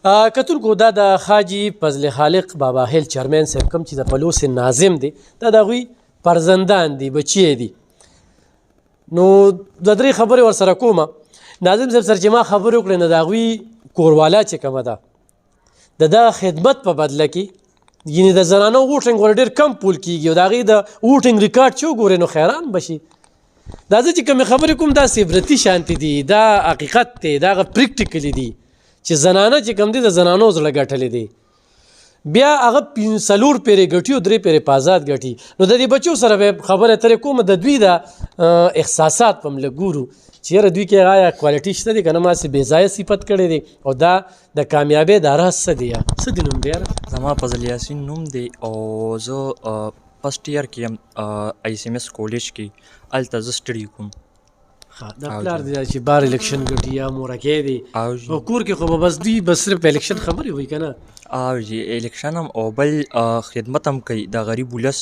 کتونکو دا د حاجي فضل خالق بابا خیل چیرمین صاحب کوم چې د پلوس ناظم دی دا د هغوی فرزندان دي بچی دي نو د درې خبرې ورسره کومه ناظم صاحب سره چې ما خبرې وکړې نو د هغوی کوروالا چې کومه ده د خدمت په بدله کې یعنې د زنانو ووټنګ ور ډېر کم پول کېږي او د هغې د ووټنګ ریکارډ چې وګورې نو حیران بشي دا زه چې کومې خبرې کوم دا عبرتي شانتې دي دا حقیقت دی دا هغه پریکټیکلي دي چې زنانه چې کوم دي د زنانو زړه ګټلې دي بیا هغه 4 پیرې ګټي او 3 پیرې په آزاد ګټي نو د دې بچو سره به خبرې اترې کومه د دوی د احساسات په هم لږ ګورو چې یاره دوی کې آیا کوالټي شته دي که نه ماسې بې ځایه صفت کړی دی او دا د کامیابۍ دا راز څه دی څه دی نوم دی یاره زما فضل یاسین نوم دی او زه فرسټ ایئر کې یم آی سی ایم ایس کالج کې هلته زه سټډي کوم دا پلار دی چې بار الیکشن ګټي یا مورکۍ دی او کور کې خو به بس دوی بس صرف الیکشن خبرې وي که نه او جی الیکشن هم او بل خدمت هم کوي د غریب ولس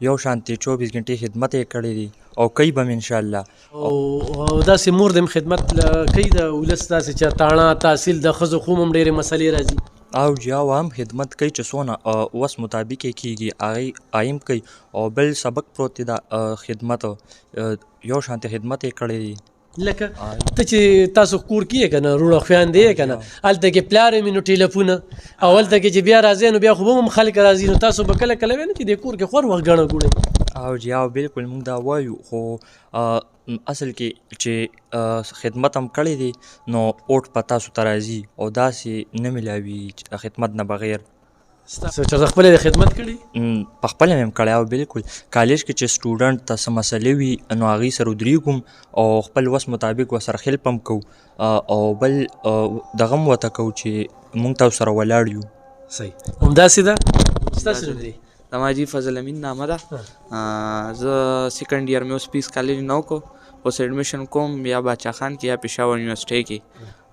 یو شانتې 24 غنټې خدمت یې کړی دی او کوي به هم انشاءالله او داسې مور د خدمت کوي د ولس داسې چې تاڼه تحصیل د ښځو خو هم ډېرې مسلې راځي او جی او هم خدمت کوي چې څونه وس مطابق یې کېږي هغې هم کوي او بل سبق پروت دی د خدمت یو شانتې خدمت یې کړی دی لکه ته چې تاسو کور کې یې که نه روڼه خویندې یې که نه هلته کې پلار وي نو ټیلیفونه او هلته کې چې بیا راځئ نو بیا خو به هم خلک راځي نو تاسو به کله کله وایئ نه چې دې کور کې خور وخت ګڼه ګوڼئ او جی او بلکل موږ دا وایو خو اصل کې چې خدمت هم کړی دی نو اوټ په تاسو ته راځي او داسې نه میلاوي خدمت نه بغیر چېرته خپله د خدمت کړي په خپله مې هم کړی او بلکل کالج کې چې سټوډنټ ته څه مسلې وي نو هغې سره ودرېږو او خپل وس مطابق ورسره هیلپ هم کوو او بل دغه هم ورته کوو چې موږ ته ورسره ولاړ یو صحیح همداسې ده ستاسو نوم دی زما جی فضل امین نامه ده زه سیکنډ ایئر مې اوس پیس کالج نه وکړو اوس ایډمیشن کوم یا باچا خان کې یا پېښور یونیورسټۍ کې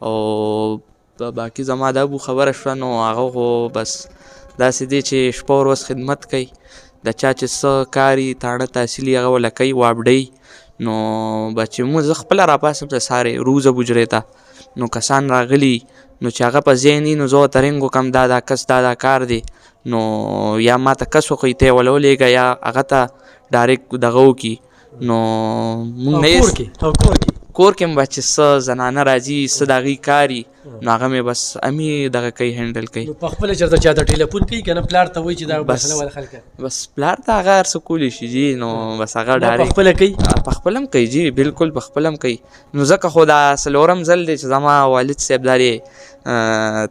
او باقي زما د ابو خبره شوه نو هغه خو بس داسې دی چې شپه ورځ خدمت کوي د چا چې څه کاري تاڼه تحصیل هغه وله کوي واپډوي نو به چې مونږ زه خپله راپاسم د سارې روزه بجرې ته نو کسان راغلي نو چې هغه په ذهن وي نو زه ورته رنګ وکړم دا کس دا کار دی نو یا ما ته کس وښیي ته یې وله ولېږه یا هغه ته ډایرکټ دغه وکړي نو مونږ کور کې هم به چې څه زنانه راځي څه د هغوی کاري نو هغه مې بس همې دغه کوي هینډل کوي په خپله چېرته چاته ټیلیفون کوي که نه پلار ته وایي چې دا مسله وله حل کړه بس پلار ته هغه هر څه کولی شي جي نو بس هغه په خپله کوي په خپله هم کوي جي بلکل په خپله هم کوي نو ځکه خو دا څلورم ځل دی چې زما والد صاحب دا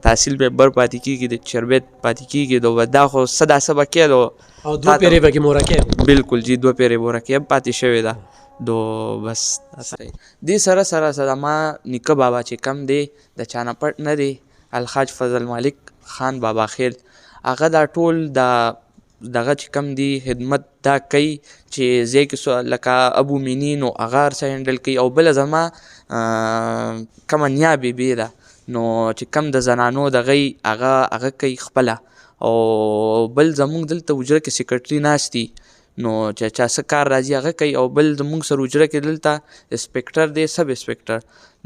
تحصیل پیپر پاتې کېږي د چربیت پاتې کېږي نو دا خو څه دا څه به کېدو او 2 پیرې پکې مورکۍ بلکل جي 2 پیرې مورکۍ هم پاتې شوې ده دو بس دې سره سره زما نیکه بابا چې کم دی د چانه پټ نه دی الحاج فضل مالک خان بابا خیل هغه دا ټول دغه چې کم دی خدمت دا کوي چې ځای کې لکه ابو مینی نو هغه هر څه هینډل کوي او بله زما کومه نیا بیبي ده نو چې کم د زنانو دغی هغه کوي خپله او بل زمونږ دلته حجره کې سیکرټري ناست دي نو چې چا څه کار راځي هغه کوي او بل زمونږ سره حجره کې دلته انسپکټر دی سب انسپکټر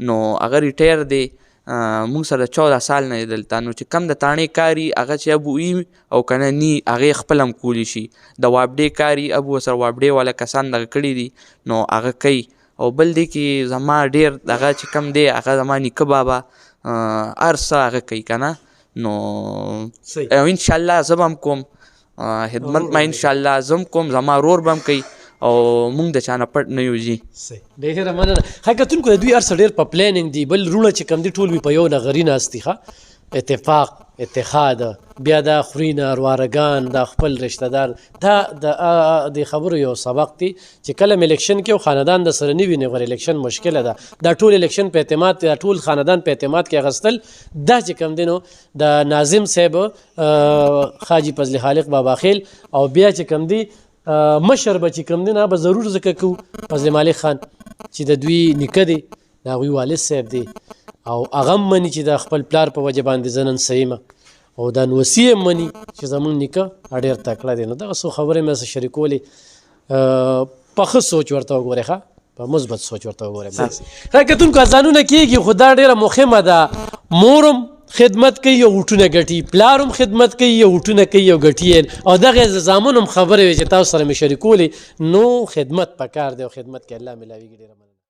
نو هغه ریټایر دی مونږ سره 14 سال نه دی دلته نو چې کم د تاڼې کاري هغه چې ابو وي او که نه ني هغې خپله هم کولی شي د واپډې کاري ابو ورسره واپډې والا کسان دغه کړي دي نو هغه کوي او بل دی کې زما ډېر دغه چې کم دی هغه زما نیکه بابا هر څه هغه کوي که نه نو انشاءالله زه به هم کوم خدمت ما انشاءالله زم کوم زما رور به هم کوي او مونږ د چانه پټ نه یو جي ډېره مننه ښه کتونکو د دوی هر څه ډېر په پلانینګ دي بل رونه چې کوم دي ټول وي په یو نغري ناست دي ښه اتفاق اتحاد بیا دا خورینه روارګان دا خپل رشته دار دا د خبرو یو سبق دی چې کله الیکشن کې او خاندان د سره نه وي نو الیکشن مشکله ده دا ټول الیکشن په اعتماد دا ټول خاندان په اعتماد کې اخیستل دا چې کوم دی نو د ناظم صاحب حاجي فضل خالق بابا خیل او بیا چې کوم دی مشر به چې کوم دی نه به ضرور ذکر کوو فضل مالک خان چې د دوی نیکه دی د هغوی والد صاحب دی او هغه هم مني چې د خپل پلار په وجه باندې زه نن صحیح یم او دا نوسي یې مني چې زموږ نیکه ډېر تکړه دی نو دغه څو خبرې مې سره شریکولې په ښه سوچ ورته وګورئ ښه په مثبت سوچ ورته وګورئ ښه کتونکو اذانونه کېږي خو دا ډېره مهمه ده مورم خدمت کوي او غوټونه ګټي، پلار هم خدمت کوي او غوټونه کوي او ګټي، او دغه زامن هم خبرې وي چې تاسو سره مې شریکولې، نو خدمت پکار دی او خدمت کې الله ملاویږي. ډېره مننه.